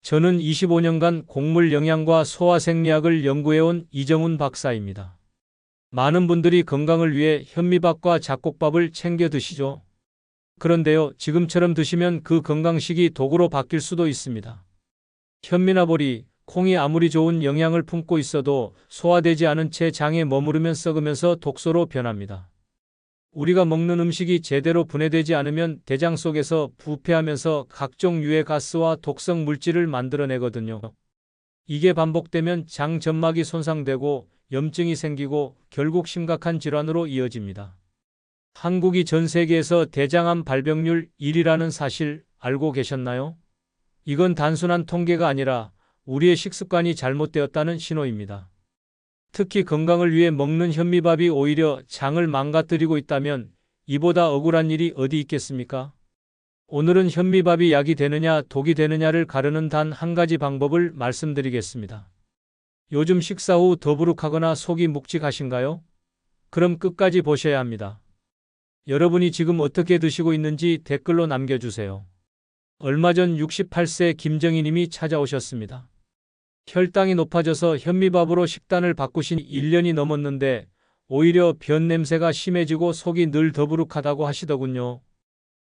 저는 25년간 곡물 영양과 소화생리학을 연구해온 이정훈 박사입니다. 많은 분들이 건강을 위해 현미밥과 잡곡밥을 챙겨 드시죠. 그런데요, 지금처럼 드시면 그 건강식이 독으로 바뀔 수도 있습니다. 현미나 보리, 콩이 아무리 좋은 영양을 품고 있어도 소화되지 않은 채 장에 머무르면 썩으면서 독소로 변합니다. 우리가 먹는 음식이 제대로 분해되지 않으면 대장 속에서 부패하면서 각종 유해 가스와 독성 물질을 만들어내거든요. 이게 반복되면 장 점막이 손상되고 염증이 생기고 결국 심각한 질환으로 이어집니다. 한국이 전 세계에서 대장암 발병률 1위라는 사실 알고 계셨나요? 이건 단순한 통계가 아니라 우리의 식습관이 잘못되었다는 신호입니다. 특히 건강을 위해 먹는 현미밥이 오히려 장을 망가뜨리고 있다면 이보다 억울한 일이 어디 있겠습니까? 오늘은 현미밥이 약이 되느냐 독이 되느냐를 가르는 단 한 가지 방법을 말씀드리겠습니다. 요즘 식사 후 더부룩하거나 속이 묵직하신가요? 그럼 끝까지 보셔야 합니다. 여러분이 지금 어떻게 드시고 있는지 댓글로 남겨주세요. 얼마 전 68세 김정희님이 찾아오셨습니다. 혈당이 높아져서 현미밥으로 식단을 바꾸신 1년이 넘었는데 오히려 변 냄새가 심해지고 속이 늘 더부룩하다고 하시더군요.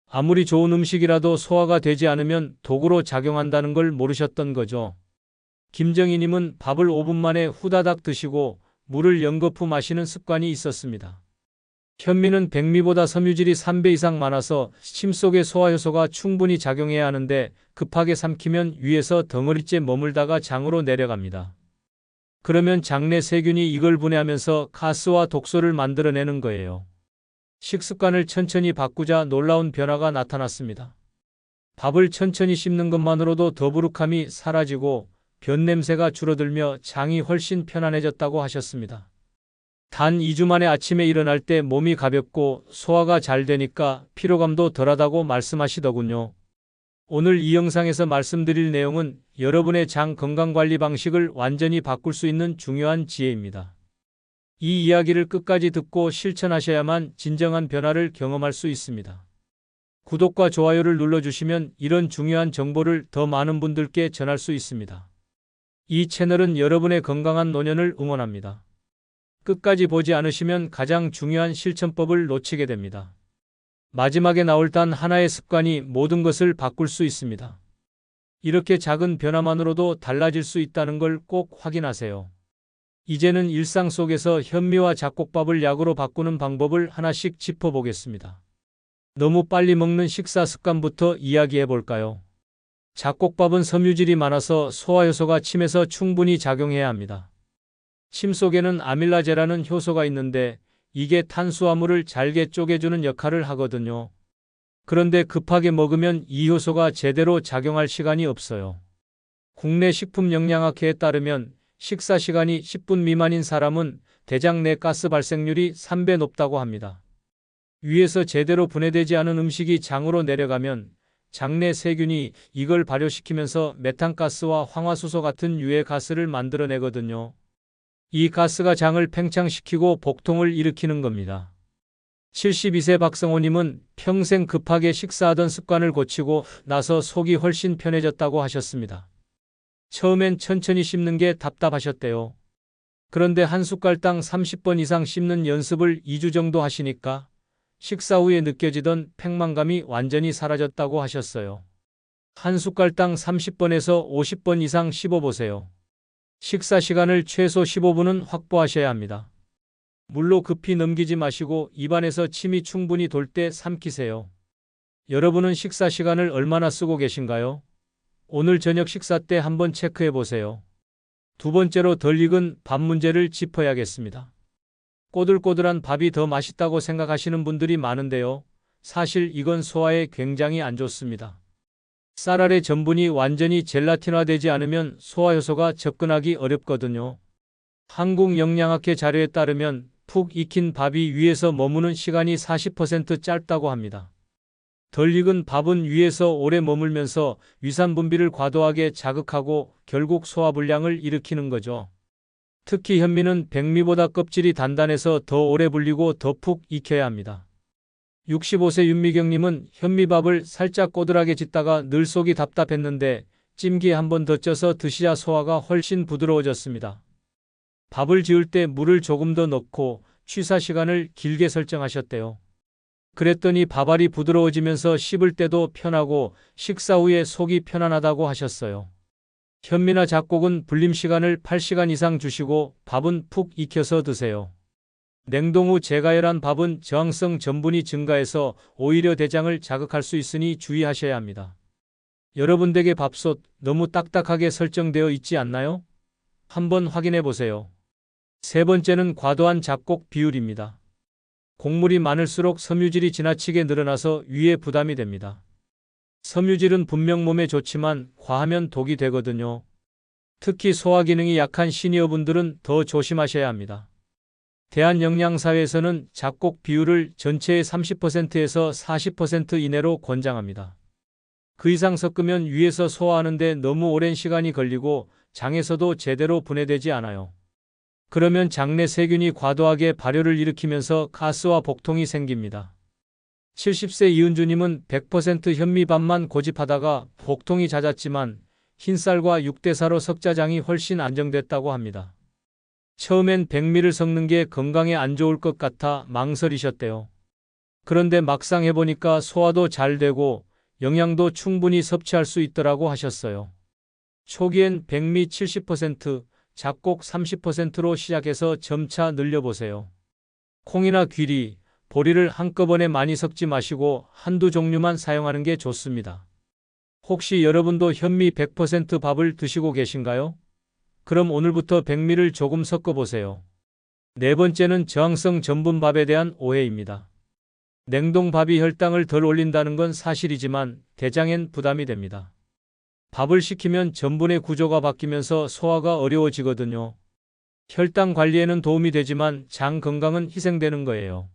아무리 좋은 음식이라도 소화가 되지 않으면 독으로 작용한다는 걸 모르셨던 거죠. 김정희님은 밥을 5분 만에 후다닥 드시고 물을 연거푸 마시는 습관이 있었습니다. 현미는 백미보다 섬유질이 3배 이상 많아서 침 속의 소화효소가 충분히 작용해야 하는데 급하게 삼키면 위에서 덩어리째 머물다가 장으로 내려갑니다. 그러면 장내 세균이 이걸 분해하면서 가스와 독소를 만들어내는 거예요. 식습관을 천천히 바꾸자 놀라운 변화가 나타났습니다. 밥을 천천히 씹는 것만으로도 더부룩함이 사라지고 변냄새가 줄어들며 장이 훨씬 편안해졌다고 하셨습니다. 단 2주 만에 아침에 일어날 때 몸이 가볍고 소화가 잘 되니까 피로감도 덜하다고 말씀하시더군요. 오늘 이 영상에서 말씀드릴 내용은 여러분의 장 건강관리 방식을 완전히 바꿀 수 있는 중요한 지혜입니다. 이 이야기를 끝까지 듣고 실천하셔야만 진정한 변화를 경험할 수 있습니다. 구독과 좋아요를 눌러주시면 이런 중요한 정보를 더 많은 분들께 전할 수 있습니다. 이 채널은 여러분의 건강한 노년을 응원합니다. 끝까지 보지 않으시면 가장 중요한 실천법을 놓치게 됩니다. 마지막에 나올 단 하나의 습관이 모든 것을 바꿀 수 있습니다. 이렇게 작은 변화만으로도 달라질 수 있다는 걸 꼭 확인하세요. 이제는 일상 속에서 현미와 잡곡밥을 약으로 바꾸는 방법을 하나씩 짚어보겠습니다. 너무 빨리 먹는 식사 습관부터 이야기해 볼까요? 잡곡밥은 섬유질이 많아서 소화효소가 침에서 충분히 작용해야 합니다. 침 속에는 아밀라제라는 효소가 있는데 이게 탄수화물을 잘게 쪼개주는 역할을 하거든요. 그런데 급하게 먹으면 이 효소가 제대로 작용할 시간이 없어요. 국내 식품영양학회에 따르면 식사 시간이 10분 미만인 사람은 대장 내 가스 발생률이 3배 높다고 합니다. 위에서 제대로 분해되지 않은 음식이 장으로 내려가면 장내 세균이 이걸 발효시키면서 메탄가스와 황화수소 같은 유해 가스를 만들어내거든요. 이 가스가 장을 팽창시키고 복통을 일으키는 겁니다. 72세 박성호님은 평생 급하게 식사하던 습관을 고치고 나서 속이 훨씬 편해졌다고 하셨습니다. 처음엔 천천히 씹는 게 답답하셨대요. 그런데 한 숟갈당 30번 이상 씹는 연습을 2주 정도 하시니까 식사 후에 느껴지던 팽만감이 완전히 사라졌다고 하셨어요. 한 숟갈당 30번에서 50번 이상 씹어보세요. 식사 시간을 최소 15분은 확보하셔야 합니다. 물로 급히 넘기지 마시고 입안에서 침이 충분히 돌 때 삼키세요. 여러분은 식사 시간을 얼마나 쓰고 계신가요? 오늘 저녁 식사 때 한번 체크해 보세요. 두 번째로 덜 익은 밥 문제를 짚어야겠습니다. 꼬들꼬들한 밥이 더 맛있다고 생각하시는 분들이 많은데요. 사실 이건 소화에 굉장히 안 좋습니다. 쌀알의 전분이 완전히 젤라틴화되지 않으면 소화효소가 접근하기 어렵거든요. 한국영양학회 자료에 따르면 푹 익힌 밥이 위에서 머무는 시간이 40% 짧다고 합니다. 덜 익은 밥은 위에서 오래 머물면서 위산 분비를 과도하게 자극하고 결국 소화불량을 일으키는 거죠. 특히 현미는 백미보다 껍질이 단단해서 더 오래 불리고 더 푹 익혀야 합니다. 65세 윤미경님은 현미밥을 살짝 꼬들하게 짓다가 늘 속이 답답했는데 찜기에 한 번 더 쪄서 드시자 소화가 훨씬 부드러워졌습니다. 밥을 지을 때 물을 조금 더 넣고 취사 시간을 길게 설정하셨대요. 그랬더니 밥알이 부드러워지면서 씹을 때도 편하고 식사 후에 속이 편안하다고 하셨어요. 현미나 잡곡은 불림 시간을 8시간 이상 주시고 밥은 푹 익혀서 드세요. 냉동 후 재가열한 밥은 저항성 전분이 증가해서 오히려 대장을 자극할 수 있으니 주의하셔야 합니다. 여러분 댁의 밥솥 너무 딱딱하게 설정되어 있지 않나요? 한번 확인해 보세요. 세 번째는 과도한 잡곡 비율입니다. 곡물이 많을수록 섬유질이 지나치게 늘어나서 위에 부담이 됩니다. 섬유질은 분명 몸에 좋지만 과하면 독이 되거든요. 특히 소화 기능이 약한 시니어분들은 더 조심하셔야 합니다. 대한영양사회에서는 잡곡 비율을 전체의 30%에서 40% 이내로 권장합니다. 그 이상 섞으면 위에서 소화하는데 너무 오랜 시간이 걸리고 장에서도 제대로 분해되지 않아요. 그러면 장내 세균이 과도하게 발효를 일으키면서 가스와 복통이 생깁니다. 70세 이은주님은 100% 현미밥만 고집하다가 복통이 잦았지만 흰쌀과 육대사로 석자장이 훨씬 안정됐다고 합니다. 처음엔 백미를 섞는 게 건강에 안 좋을 것 같아 망설이셨대요. 그런데 막상 해보니까 소화도 잘 되고 영양도 충분히 섭취할 수 있더라고 하셨어요. 초기엔 백미 70%, 잡곡 30%로 시작해서 점차 늘려보세요. 콩이나 귀리, 보리를 한꺼번에 많이 섞지 마시고 한두 종류만 사용하는 게 좋습니다. 혹시 여러분도 현미 100% 밥을 드시고 계신가요? 그럼 오늘부터 백미를 조금 섞어보세요. 네 번째는 저항성 전분밥에 대한 오해입니다. 냉동밥이 혈당을 덜 올린다는 건 사실이지만 대장엔 부담이 됩니다. 밥을 식히면 전분의 구조가 바뀌면서 소화가 어려워지거든요. 혈당 관리에는 도움이 되지만 장 건강은 희생되는 거예요.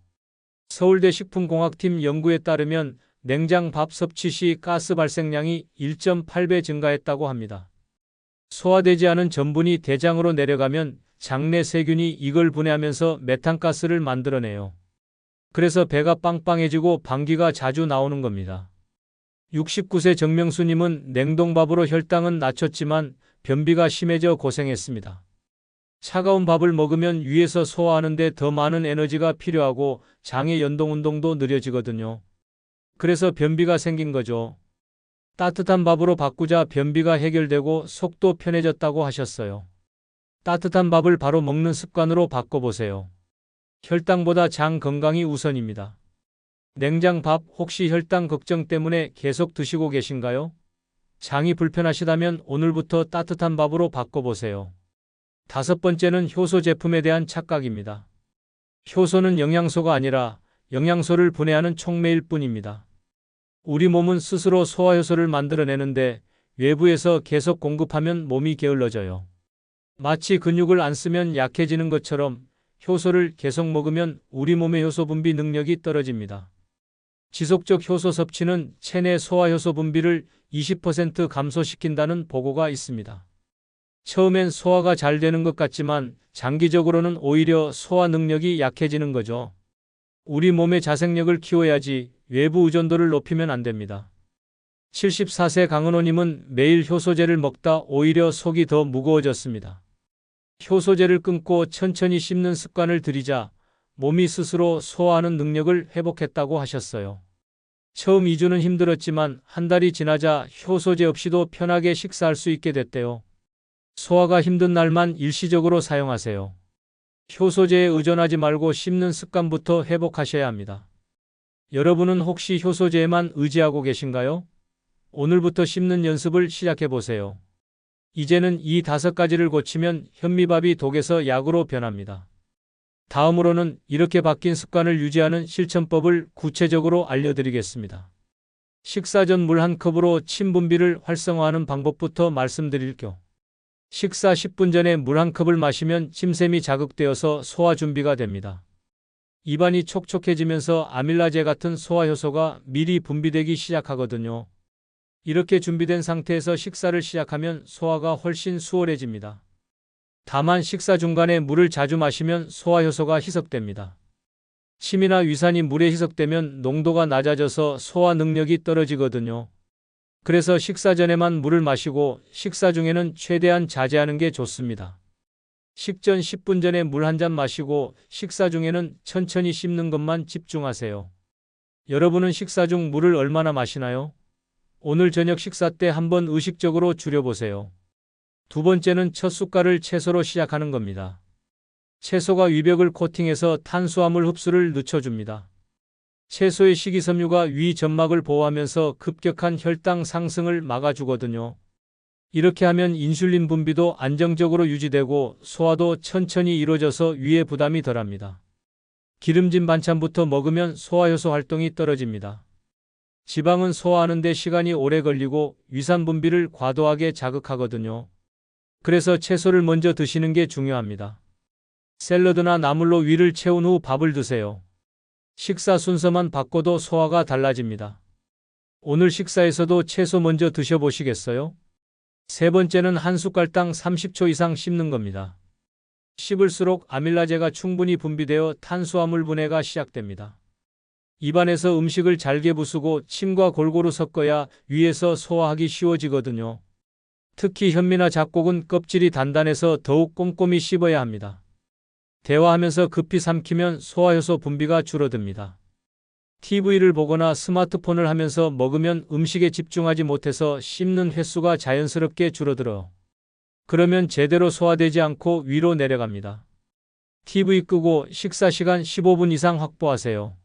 서울대 식품공학팀 연구에 따르면 냉장 밥 섭취 시 가스 발생량이 1.8배 증가했다고 합니다. 소화되지 않은 전분이 대장으로 내려가면 장내 세균이 이걸 분해하면서 메탄가스를 만들어내요. 그래서 배가 빵빵해지고 방귀가 자주 나오는 겁니다. 69세 정명수님은 냉동밥으로 혈당은 낮췄지만 변비가 심해져 고생했습니다. 차가운 밥을 먹으면 위에서 소화하는데 더 많은 에너지가 필요하고 장의 연동운동도 느려지거든요. 그래서 변비가 생긴 거죠. 따뜻한 밥으로 바꾸자 변비가 해결되고 속도 편해졌다고 하셨어요. 따뜻한 밥을 바로 먹는 습관으로 바꿔보세요. 혈당보다 장 건강이 우선입니다. 냉장밥 혹시 혈당 걱정 때문에 계속 드시고 계신가요? 장이 불편하시다면 오늘부터 따뜻한 밥으로 바꿔보세요. 다섯 번째는 효소 제품에 대한 착각입니다. 효소는 영양소가 아니라 영양소를 분해하는 촉매일 뿐입니다. 우리 몸은 스스로 소화효소를 만들어내는데 외부에서 계속 공급하면 몸이 게을러져요. 마치 근육을 안 쓰면 약해지는 것처럼 효소를 계속 먹으면 우리 몸의 효소 분비 능력이 떨어집니다. 지속적 효소 섭취는 체내 소화효소 분비를 20% 감소시킨다는 보고가 있습니다. 처음엔 소화가 잘 되는 것 같지만 장기적으로는 오히려 소화 능력이 약해지는 거죠. 우리 몸의 자생력을 키워야지 외부 의존도를 높이면 안 됩니다. 74세 강은호님은 매일 효소제를 먹다 오히려 속이 더 무거워졌습니다. 효소제를 끊고 천천히 씹는 습관을 들이자 몸이 스스로 소화하는 능력을 회복했다고 하셨어요. 처음 2주는 힘들었지만 한 달이 지나자 효소제 없이도 편하게 식사할 수 있게 됐대요. 소화가 힘든 날만 일시적으로 사용하세요. 효소제에 의존하지 말고 씹는 습관부터 회복하셔야 합니다. 여러분은 혹시 효소제에만 의지하고 계신가요? 오늘부터 씹는 연습을 시작해 보세요. 이제는 이 5가지를 고치면 현미밥이 독에서 약으로 변합니다. 다음으로는 이렇게 바뀐 습관을 유지하는 실천법을 구체적으로 알려드리겠습니다. 식사 전 물 1컵으로 침 분비를 활성화하는 방법부터 말씀드릴게요. 식사 10분 전에 물 1컵을 마시면 침샘이 자극되어서 소화 준비가 됩니다. 입안이 촉촉해지면서 아밀라제 같은 소화효소가 미리 분비되기 시작하거든요. 이렇게 준비된 상태에서 식사를 시작하면 소화가 훨씬 수월해집니다. 다만 식사 중간에 물을 자주 마시면 소화효소가 희석됩니다. 침이나 위산이 물에 희석되면 농도가 낮아져서 소화 능력이 떨어지거든요. 그래서 식사 전에만 물을 마시고 식사 중에는 최대한 자제하는 게 좋습니다. 식전 10분 전에 물 한 잔 마시고 식사 중에는 천천히 씹는 것만 집중하세요. 여러분은 식사 중 물을 얼마나 마시나요? 오늘 저녁 식사 때 한번 의식적으로 줄여보세요. 두 번째는 첫 숟갈을 채소로 시작하는 겁니다. 채소가 위벽을 코팅해서 탄수화물 흡수를 늦춰줍니다. 채소의 식이섬유가 위 점막을 보호하면서 급격한 혈당 상승을 막아주거든요. 이렇게 하면 인슐린 분비도 안정적으로 유지되고 소화도 천천히 이루어져서 위에 부담이 덜합니다. 기름진 반찬부터 먹으면 소화효소 활동이 떨어집니다. 지방은 소화하는 데 시간이 오래 걸리고 위산 분비를 과도하게 자극하거든요. 그래서 채소를 먼저 드시는 게 중요합니다. 샐러드나 나물로 위를 채운 후 밥을 드세요. 식사 순서만 바꿔도 소화가 달라집니다. 오늘 식사에서도 채소 먼저 드셔보시겠어요? 세 번째는 한 숟갈당 30초 이상 씹는 겁니다. 씹을수록 아밀라제가 충분히 분비되어 탄수화물 분해가 시작됩니다. 입안에서 음식을 잘게 부수고 침과 골고루 섞어야 위에서 소화하기 쉬워지거든요. 특히 현미나 잡곡은 껍질이 단단해서 더욱 꼼꼼히 씹어야 합니다. 대화하면서 급히 삼키면 소화효소 분비가 줄어듭니다. TV를 보거나 스마트폰을 하면서 먹으면 음식에 집중하지 못해서 씹는 횟수가 자연스럽게 줄어들어요. 그러면 제대로 소화되지 않고 위로 내려갑니다. TV 끄고 식사 시간 15분 이상 확보하세요.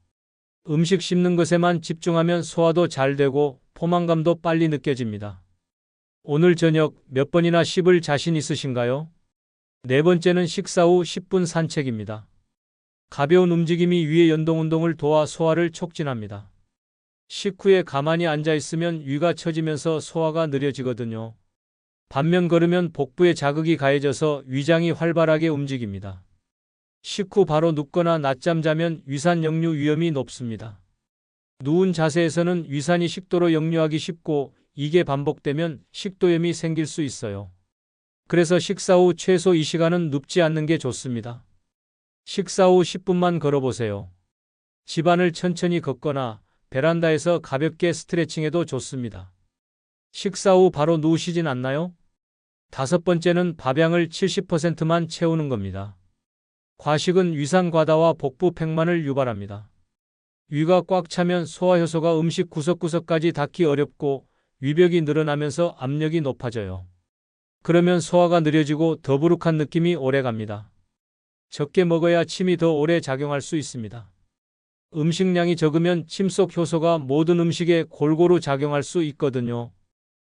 음식 씹는 것에만 집중하면 소화도 잘 되고 포만감도 빨리 느껴집니다. 오늘 저녁 몇 번이나 씹을 자신 있으신가요? 네 번째는 식사 후 10분 산책입니다. 가벼운 움직임이 위의 연동 운동을 도와 소화를 촉진합니다. 식후에 가만히 앉아 있으면 위가 처지면서 소화가 느려지거든요. 반면 걸으면 복부에 자극이 가해져서 위장이 활발하게 움직입니다. 식후 바로 눕거나 낮잠 자면 위산 역류 위험이 높습니다. 누운 자세에서는 위산이 식도로 역류하기 쉽고 이게 반복되면 식도염이 생길 수 있어요. 그래서 식사 후 최소 이 시간은 눕지 않는 게 좋습니다. 식사 후 10분만 걸어보세요. 집안을 천천히 걷거나 베란다에서 가볍게 스트레칭해도 좋습니다. 식사 후 바로 누우시진 않나요? 다섯 번째는 밥양을 70%만 채우는 겁니다. 과식은 위산 과다와 복부 팽만을 유발합니다. 위가 꽉 차면 소화효소가 음식 구석구석까지 닿기 어렵고 위벽이 늘어나면서 압력이 높아져요. 그러면 소화가 느려지고 더부룩한 느낌이 오래갑니다. 적게 먹어야 침이 더 오래 작용할 수 있습니다. 음식량이 적으면 침 속 효소가 모든 음식에 골고루 작용할 수 있거든요.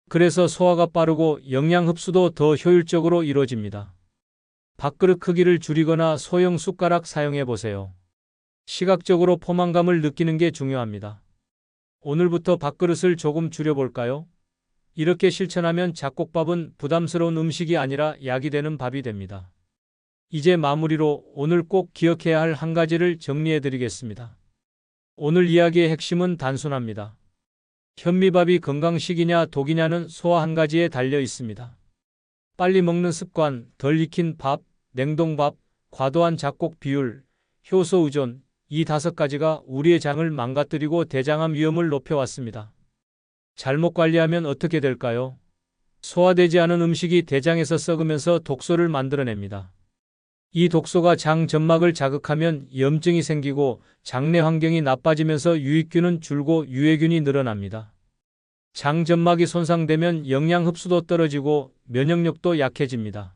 그래서 소화가 빠르고 영양 흡수도 더 효율적으로 이루어집니다. 밥그릇 크기를 줄이거나 소형 숟가락 사용해 보세요. 시각적으로 포만감을 느끼는 게 중요합니다. 오늘부터 밥그릇을 조금 줄여볼까요? 이렇게 실천하면 잡곡밥은 부담스러운 음식이 아니라 약이 되는 밥이 됩니다. 이제 마무리로 오늘 꼭 기억해야 할 한 가지를 정리해 드리겠습니다. 오늘 이야기의 핵심은 단순합니다. 현미밥이 건강식이냐 독이냐는 소화 한 가지에 달려 있습니다. 빨리 먹는 습관, 덜 익힌 밥, 냉동밥, 과도한 잡곡 비율, 효소 의존, 이 5가지가 우리의 장을 망가뜨리고 대장암 위험을 높여왔습니다. 잘못 관리하면 어떻게 될까요? 소화되지 않은 음식이 대장에서 썩으면서 독소를 만들어냅니다. 이 독소가 장 점막을 자극하면 염증이 생기고 장내 환경이 나빠지면서 유익균은 줄고 유해균이 늘어납니다. 장 점막이 손상되면 영양 흡수도 떨어지고 면역력도 약해집니다.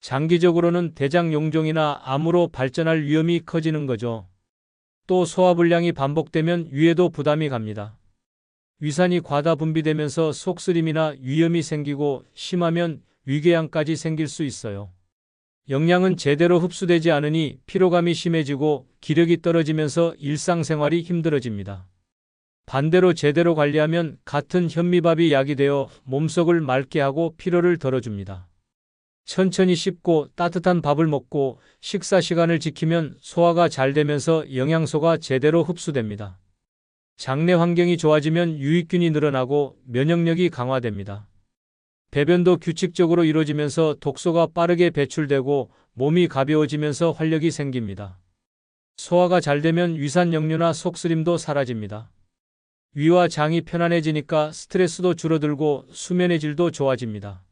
장기적으로는 대장 용종이나 암으로 발전할 위험이 커지는 거죠. 또 소화불량이 반복되면 위에도 부담이 갑니다. 위산이 과다 분비되면서 속쓰림이나 위염이 생기고 심하면 위궤양까지 생길 수 있어요. 영양은 제대로 흡수되지 않으니 피로감이 심해지고 기력이 떨어지면서 일상생활이 힘들어집니다. 반대로 제대로 관리하면 같은 현미밥이 약이 되어 몸속을 맑게 하고 피로를 덜어줍니다. 천천히 씹고 따뜻한 밥을 먹고 식사 시간을 지키면 소화가 잘 되면서 영양소가 제대로 흡수됩니다. 장내 환경이 좋아지면 유익균이 늘어나고 면역력이 강화됩니다. 배변도 규칙적으로 이루어지면서 독소가 빠르게 배출되고 몸이 가벼워지면서 활력이 생깁니다. 소화가 잘 되면 위산 역류나 속쓰림도 사라집니다. 위와 장이 편안해지니까 스트레스도 줄어들고 수면의 질도 좋아집니다.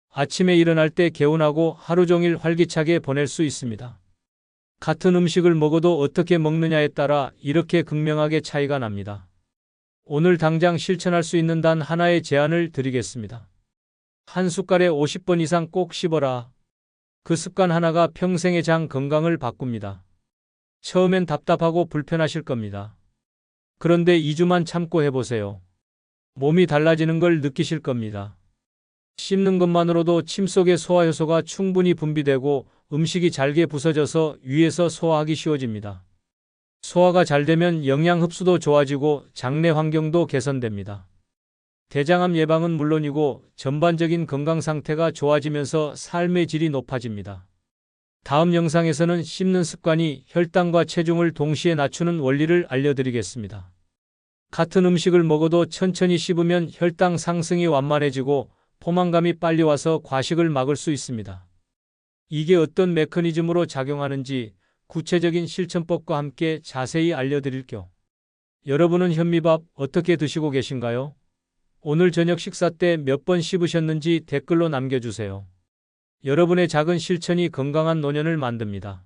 아침에 일어날 때 개운하고 하루 종일 활기차게 보낼 수 있습니다. 같은 음식을 먹어도 어떻게 먹느냐에 따라 이렇게 극명하게 차이가 납니다. 오늘 당장 실천할 수 있는 단 하나의 제안을 드리겠습니다. 한 숟갈에 50번 이상 꼭 씹어라. 그 습관 하나가 평생의 장 건강을 바꿉니다. 처음엔 답답하고 불편하실 겁니다. 그런데 2주만 참고 해보세요. 몸이 달라지는 걸 느끼실 겁니다. 씹는 것만으로도 침 속의 소화효소가 충분히 분비되고 음식이 잘게 부서져서 위에서 소화하기 쉬워집니다. 소화가 잘 되면 영양 흡수도 좋아지고 장내 환경도 개선됩니다. 대장암 예방은 물론이고 전반적인 건강 상태가 좋아지면서 삶의 질이 높아집니다. 다음 영상에서는 씹는 습관이 혈당과 체중을 동시에 낮추는 원리를 알려드리겠습니다. 같은 음식을 먹어도 천천히 씹으면 혈당 상승이 완만해지고 포만감이 빨리 와서 과식을 막을 수 있습니다. 이게 어떤 메커니즘으로 작용하는지 구체적인 실천법과 함께 자세히 알려드릴게요. 여러분은 현미밥 어떻게 드시고 계신가요? 오늘 저녁 식사 때 몇 번 씹으셨는지 댓글로 남겨주세요. 여러분의 작은 실천이 건강한 노년을 만듭니다.